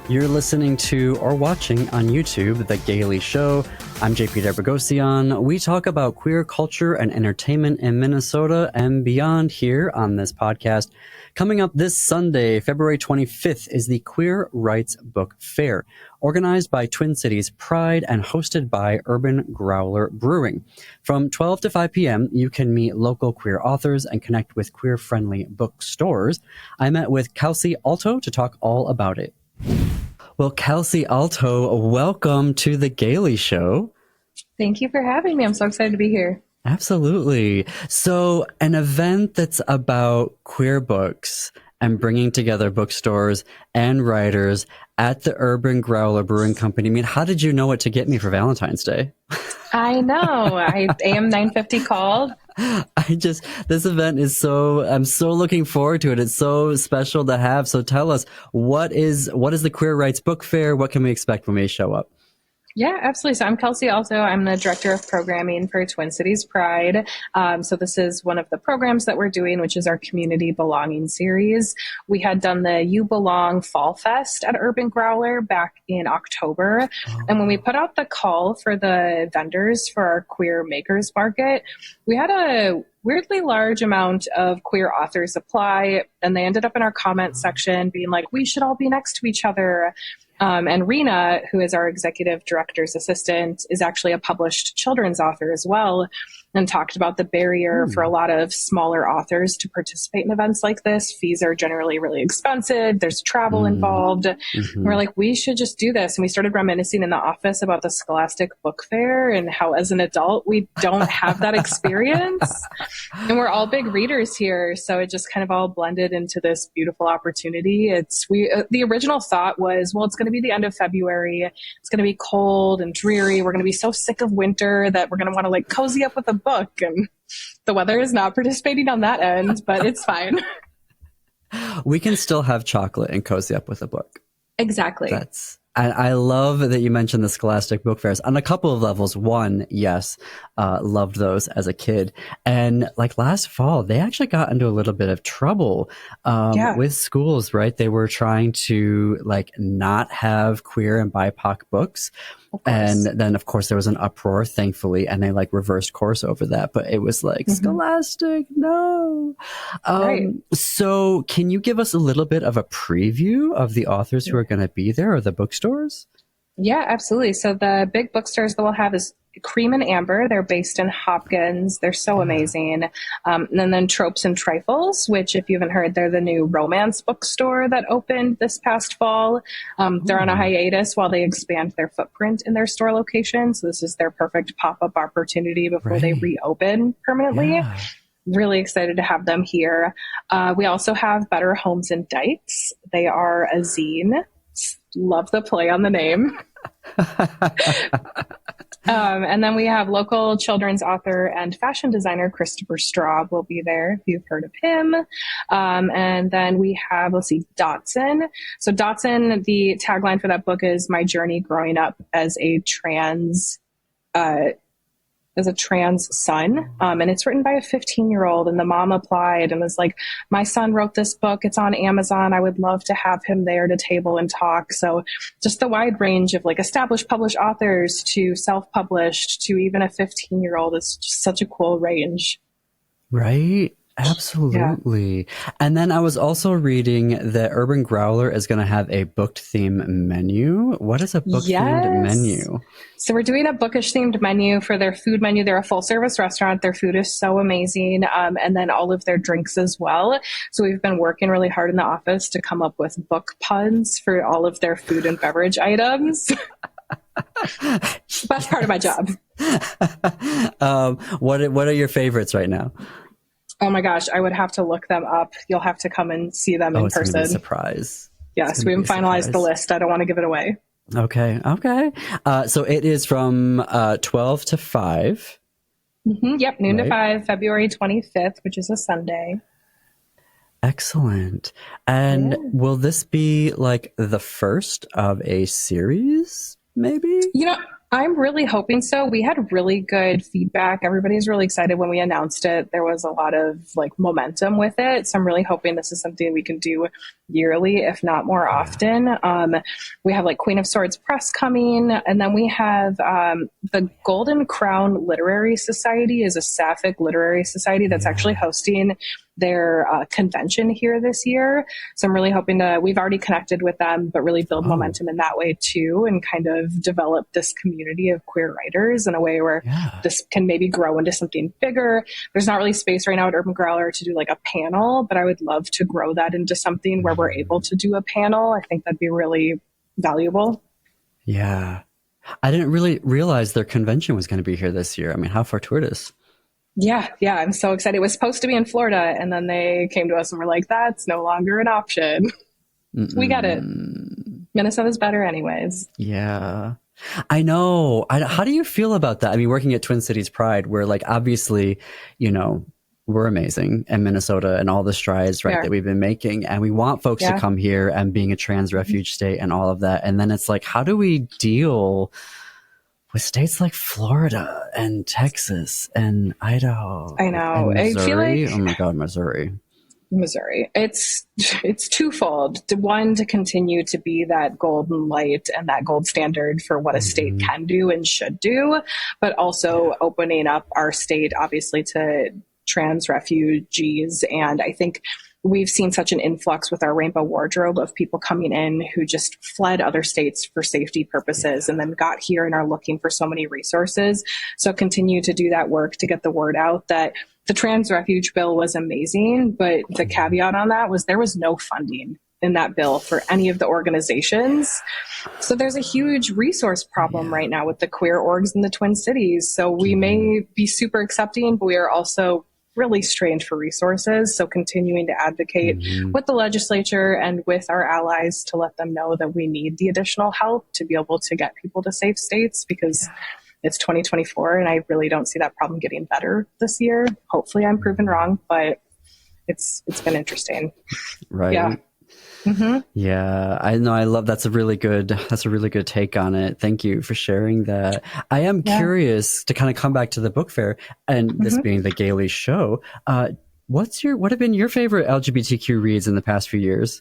You're listening to or watching on YouTube, The Gaily Show. I'm JP Debogosian. We talk about queer culture and entertainment in Minnesota and beyond here on this podcast. Coming up this Sunday, February 25th, is the Queer Rights Book Fair, organized by Twin Cities Pride and hosted by Urban Growler Brewing. From 12 to 5 p.m., you can meet local queer authors and connect with queer-friendly bookstores. I met with Kelsey Alto to talk all about it. Well, Kelsey Alto, welcome to The Gaily Show. Thank you for having me. I'm so excited to be here. Absolutely. So an event that's about queer books and bringing together bookstores and writers at the Urban Growler Brewing Company. I mean, how did you know what to get me for Valentine's Day? I know. AM 950 called. This event is I'm so looking forward to it. It's so special to have. So tell us, what is the Queer Rights Book Fair? What can we expect when we show up? Yeah, absolutely. So I'm Kelsey Alto. I'm the director of programming for Twin Cities Pride. So this is one of the programs that we're doing, which is our community belonging series. We had done the You Belong Fall Fest at Urban Growler back in October. And when we put out the call for the vendors for our queer makers market, we had a weirdly large amount of queer authors apply, and they ended up in our comment section being like, we should all be next to each other. And Rena, who is our executive director's assistant, is actually a published children's author as well, and talked about the barrier for a lot of smaller authors to participate in events like this. Fees are generally really expensive. There's travel involved. We're like, we should just do this. And we started reminiscing in the office about the Scholastic Book Fair and how as an adult, we don't have that experience. And we're all big readers here. So it just kind of all blended into this beautiful opportunity. The original thought was, well, it's going to be the end of February. It's going to be cold and dreary. We're going to be so sick of winter that we're going to want to like cozy up with a book, and the weather is not participating on that end, but it's fine. We can still have chocolate and cozy up with a book. Exactly. I love that you mentioned the Scholastic Book Fairs on a couple of levels. One, yes, loved those as a kid. And like last fall, they actually got into a little bit of trouble with schools, right? They were trying to like not have queer and BIPOC books. And then, of course, there was an uproar, thankfully, and they like reversed course over that. But it was like, Scholastic, no. So can you give us a little bit of a preview of the authors who are going to be there or the bookstores? Yeah, absolutely. So the big bookstores that we'll have is Cream and Amber. They're based in Hopkins. They're so amazing. And then Tropes and Trifles, which if you haven't heard, they're the new romance bookstore that opened this past fall. They're on a hiatus while they expand their footprint in their store location. So this is their perfect pop-up opportunity before they reopen permanently. Yeah. Really excited to have them here. We also have Better Homes and Dykes. They are a zine. Love the play on the name. And then we have local children's author and fashion designer Christopher Straub will be there, if you've heard of him. And then we have, Dotson. So Dotson, the tagline for that book is My Journey Growing Up as a Trans son. And it's written by a 15-year-old, and the mom applied and was like, my son wrote this book. It's on Amazon. I would love to have him there to table and talk. So just the wide range of like established published authors to self-published to even a 15-year-old is just such a cool range. Right. Absolutely. Yeah. And then I was also reading that Urban Growler is going to have a booked theme menu. What is a book themed menu? So we're doing a bookish themed menu for their food menu. They're a full service restaurant. Their food is so amazing. And then all of their drinks as well. So we've been working really hard in the office to come up with book puns for all of their food and beverage items. Best part of my job. What are your favorites right now? Oh my gosh, I would have to look them up. You'll have to come and see them in person. It's going to be a surprise. Yes, we haven't finalized the list. I don't want to give it away. Okay. So it is from 12 to 5. Yep, noon to 5, February 25th, which is a Sunday. Excellent. And will this be like the first of a series, maybe? You know, I'm really hoping so. We had really good feedback. Everybody's really excited when we announced it. There was a lot of like momentum with it. So I'm really hoping this is something we can do yearly, if not more often. We have like Queen of Swords Press coming, and then we have the Golden Crown Literary Society is a sapphic literary society that's actually hosting their convention here this year. So I'm really hoping we've already connected with them, but really build momentum in that way too, and kind of develop this community of queer writers in a way where this can maybe grow into something bigger. There's not really space right now at Urban Growler to do like a panel, but I would love to grow that into something where we're able to do a panel. I think that'd be really valuable. Yeah. I didn't really realize their convention was going to be here this year. I mean, how fortuitous. Yeah, I'm so excited. It was supposed to be in Florida, and then they came to us and were like, that's no longer an option. We get it. Minnesota's better anyways. Yeah. I know. How do you feel about that? I mean, working at Twin Cities Pride, where like obviously, you know, we're amazing in Minnesota and all the strides, right, that we've been making. And we want folks to come here and being a trans refuge state and all of that. And then it's like, how do we deal with states like Florida and Texas and Idaho? I know. And Missouri? I feel like, oh my God, Missouri. It's twofold. One, to continue to be that golden light and that gold standard for what a state can do and should do, but also opening up our state, obviously, to trans refugees. And I think we've seen such an influx with our rainbow wardrobe of people coming in who just fled other states for safety purposes and then got here and are looking for so many resources. So continue to do that work to get the word out that the trans refuge bill was amazing, but the caveat on that was there was no funding in that bill for any of the organizations. So there's a huge resource problem right now with the queer orgs in the Twin Cities. So we may be super accepting, but we are also really strained for resources. So continuing to advocate with the legislature and with our allies to let them know that we need the additional help to be able to get people to safe states, because it's 2024 and I really don't see that problem getting better this year. Hopefully I'm proven wrong, but it's been interesting. Right. Yeah. Yeah, I know. I love that's a really good take on it. Thank you for sharing that. I am curious to kind of come back to the book fair and this being the Gaily show. What have been your favorite LGBTQ reads in the past few years?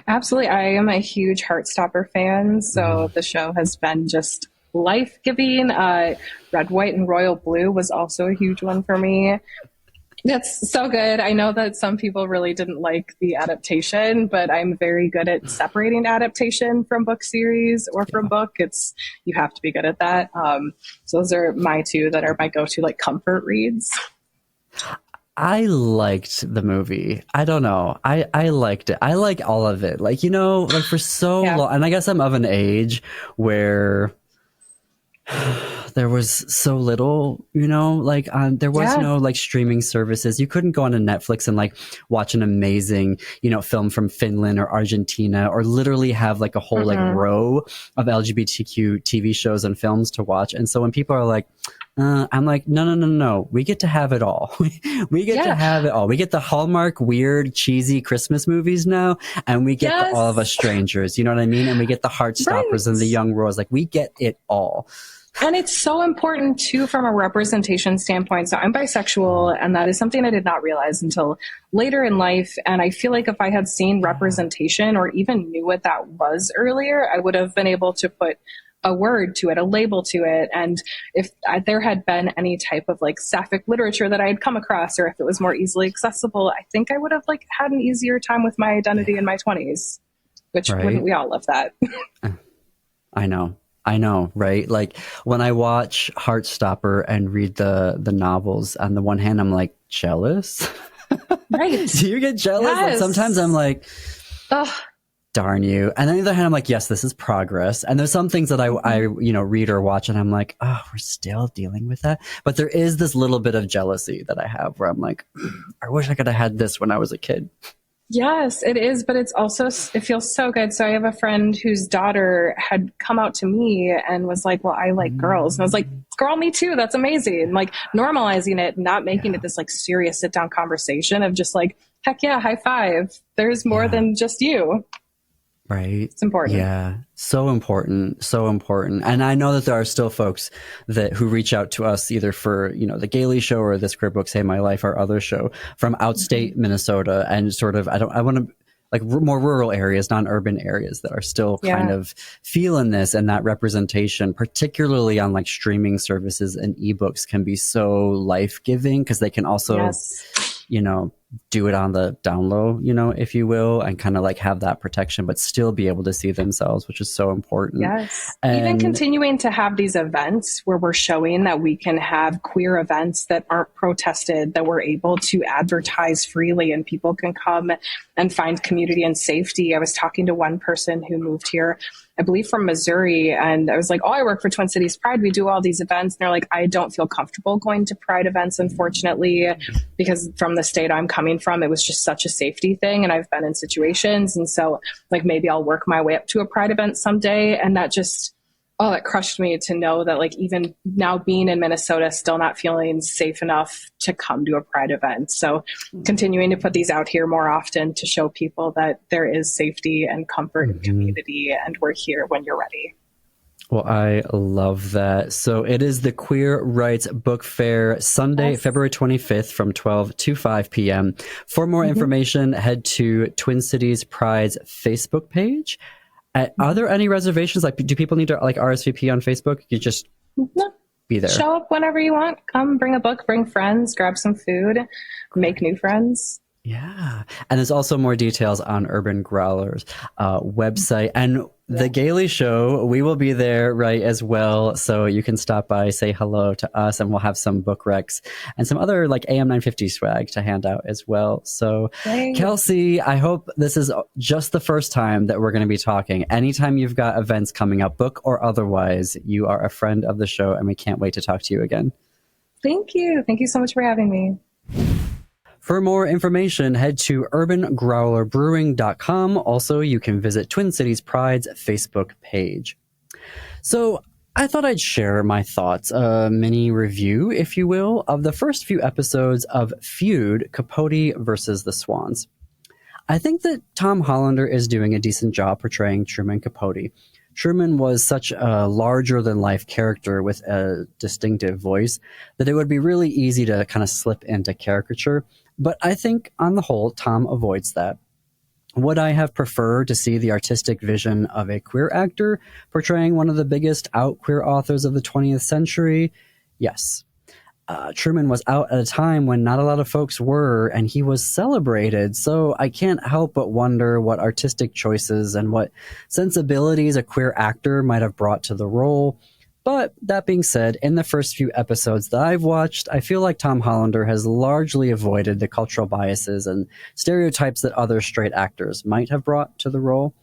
Absolutely. I am a huge Heartstopper fan. So the show has been just life-giving. Red, White, and Royal Blue was also a huge one for me. That's so good. I know that some people really didn't like the adaptation, but I'm very good at separating adaptation from book series or from book. You have to be good at that. So those are my two that are my go-to like comfort reads. I liked the movie. I don't know. I liked it. I like all of it. Like, you know, like for so long, and I guess I'm of an age where there was so little, you know, like there was no like streaming services. You couldn't go on to Netflix and like watch an amazing, you know, film from Finland or Argentina, or literally have like a whole like row of LGBTQ TV shows and films to watch. And so when people are like, I'm like, no. We get to have it all. We get to have it all. We get the Hallmark weird, cheesy Christmas movies now, and we get the All of Us Strangers. You know what I mean? And we get the Heartstoppers and the Young Royals. Like, we get it all. And it's so important, too, from a representation standpoint. So I'm bisexual, and that is something I did not realize until later in life. And I feel like if I had seen representation or even knew what that was earlier, I would have been able to put a word to it, a label to it. And if there had been any type of like sapphic literature that I had come across, or if it was more easily accessible, I think I would have like had an easier time with my identity in my 20s, which wouldn't we all love that? I know, right? Like when I watch Heartstopper and read the novels, on the one hand, I'm like jealous. Right. Do you get jealous? Yes. Like sometimes I'm like, darn you. And on the other hand, I'm like, yes, this is progress. And there's some things that I you know, read or watch and I'm like, oh, we're still dealing with that. But there is this little bit of jealousy that I have where I'm like, I wish I could have had this when I was a kid. Yes, it is. But it's also, it feels so good. So I have a friend whose daughter had come out to me and was like, well, I like girls. And I was like, girl, me too. That's amazing. Like normalizing it, not making it this like serious sit down conversation of just like, heck yeah, high five. There's more than just you. Right. It's important. Yeah. So important. So important. And I know that there are still folks who reach out to us either for, the Gaily show or this Queer Book Save My Life, our other show from outstate Minnesota, and sort of, I want to like more rural areas, non-urban areas that are still kind Yeah. of feeling this, and that representation, particularly on like streaming services and ebooks, can be so life-giving because they can also, Yes. do it on the down low, if you will, and kind of like have that protection, but still be able to see themselves, which is so important. Yes. Even And continuing to have these events where we're showing that we can have queer events that aren't protested, that we're able to advertise freely and people can come and find community and safety. I was talking to one person who moved here, I believe from Missouri, and I was like, oh, I work for Twin Cities Pride. We do all these events. And they're like, I don't feel comfortable going to Pride events, unfortunately, because from the state I'm coming from, it was just such a safety thing. And I've been in situations. And so like maybe I'll work my way up to a Pride event someday. And that just, oh, it crushed me to know that like even now being in Minnesota, still not feeling safe enough to come to a Pride event. So continuing to put these out here more often to show people that there is safety and comfort and community, and we're here when you're ready. well, I love that. So it is the Queer Rights Book Fair, Sunday, February 25th from 12 to 5 p.m. For more information, head to Twin Cities Pride's Facebook page. Are there any reservations? Like, do people need to like RSVP on Facebook? You just be there. Show up whenever you want. Come, bring a book, bring friends, grab some food, make new friends. Yeah. And there's also more details on Urban Growler's website. And the Gaily show, we will be there, right, as well. So you can stop by, say hello to us, and we'll have some book recs and some other like AM 950 swag to hand out as well. So Thanks. Kelsey, I hope this is just the first time that we're going to be talking. Anytime you've got events coming up, book or otherwise, you are a friend of the show, and we can't wait to talk to you again. Thank you. Thank you so much for having me. For more information, head to urbangrowlerbrewing.com. Also, you can visit Twin Cities Pride's Facebook page. So I thought I'd share my thoughts, a mini review, if you will, of the first few episodes of Feud, Capote versus the Swans. I think that Tom Hollander is doing a decent job portraying Truman Capote. Truman was such a larger-than-life character with a distinctive voice that it would be really easy to kind of slip into caricature. But I think, on the whole, Tom avoids that. Would I have preferred to see the artistic vision of a queer actor portraying one of the biggest out queer authors of the 20th century? Yes. Truman was out at a time when not a lot of folks were, and he was celebrated. So I can't help but wonder what artistic choices and what sensibilities a queer actor might have brought to the role. But that being said, in the first few episodes that I've watched, I feel like Tom Hollander has largely avoided the cultural biases and stereotypes that other straight actors might have brought to the role.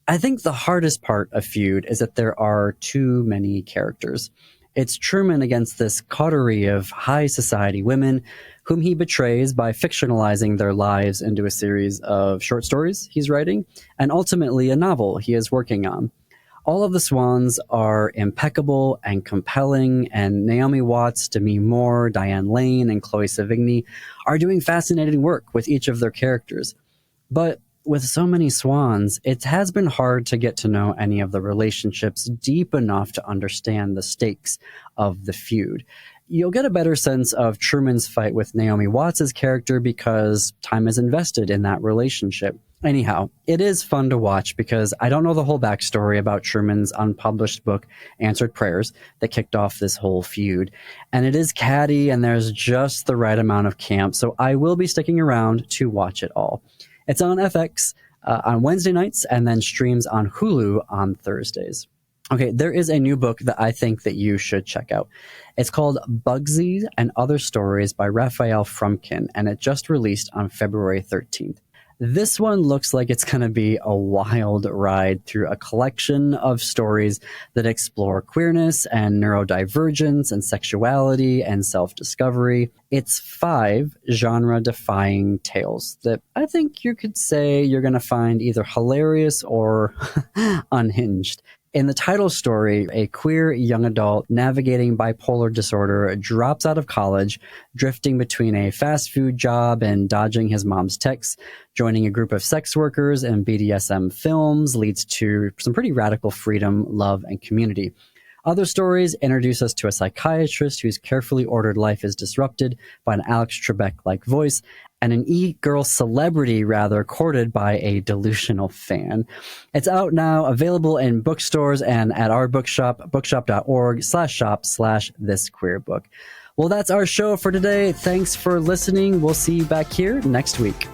I think the hardest part of Feud is that there are too many characters. It's Truman against this coterie of high society women whom he betrays by fictionalizing their lives into a series of short stories he's writing, and ultimately a novel he is working on. All of the Swans are impeccable and compelling, and Naomi Watts, Demi Moore, Diane Lane, and Chloe Sevigny are doing fascinating work with each of their characters. But with so many Swans, it has been hard to get to know any of the relationships deep enough to understand the stakes of the feud. You'll get a better sense of Truman's fight with Naomi Watts' character because time is invested in that relationship. Anyhow, it is fun to watch because I don't know the whole backstory about Truman's unpublished book, Answered Prayers, that kicked off this whole feud. And it is catty and there's just the right amount of camp, so I will be sticking around to watch it all. It's on FX on Wednesday nights and then streams on Hulu on Thursdays. Okay, there is a new book that I think that you should check out. It's called Bugsy and Other Stories by Raphael Frumkin, and it just released on February 13th. This one looks like it's going to be a wild ride through a collection of stories that explore queerness and neurodivergence and sexuality and self-discovery. It's 5 genre-defying tales that I think you could say you're going to find either hilarious or unhinged. In the title story, a queer young adult navigating bipolar disorder drops out of college, drifting between a fast food job and dodging his mom's texts. Joining a group of sex workers and BDSM films leads to some pretty radical freedom, love, and community. Other stories introduce us to a psychiatrist whose carefully ordered life is disrupted by an Alex Trebek-like voice, and an e-girl celebrity, rather, courted by a delusional fan. It's out now, available in bookstores and at our bookshop, bookshop.org/shop/thisqueerbook. Well, that's our show for today. Thanks for listening. We'll see you back here next week.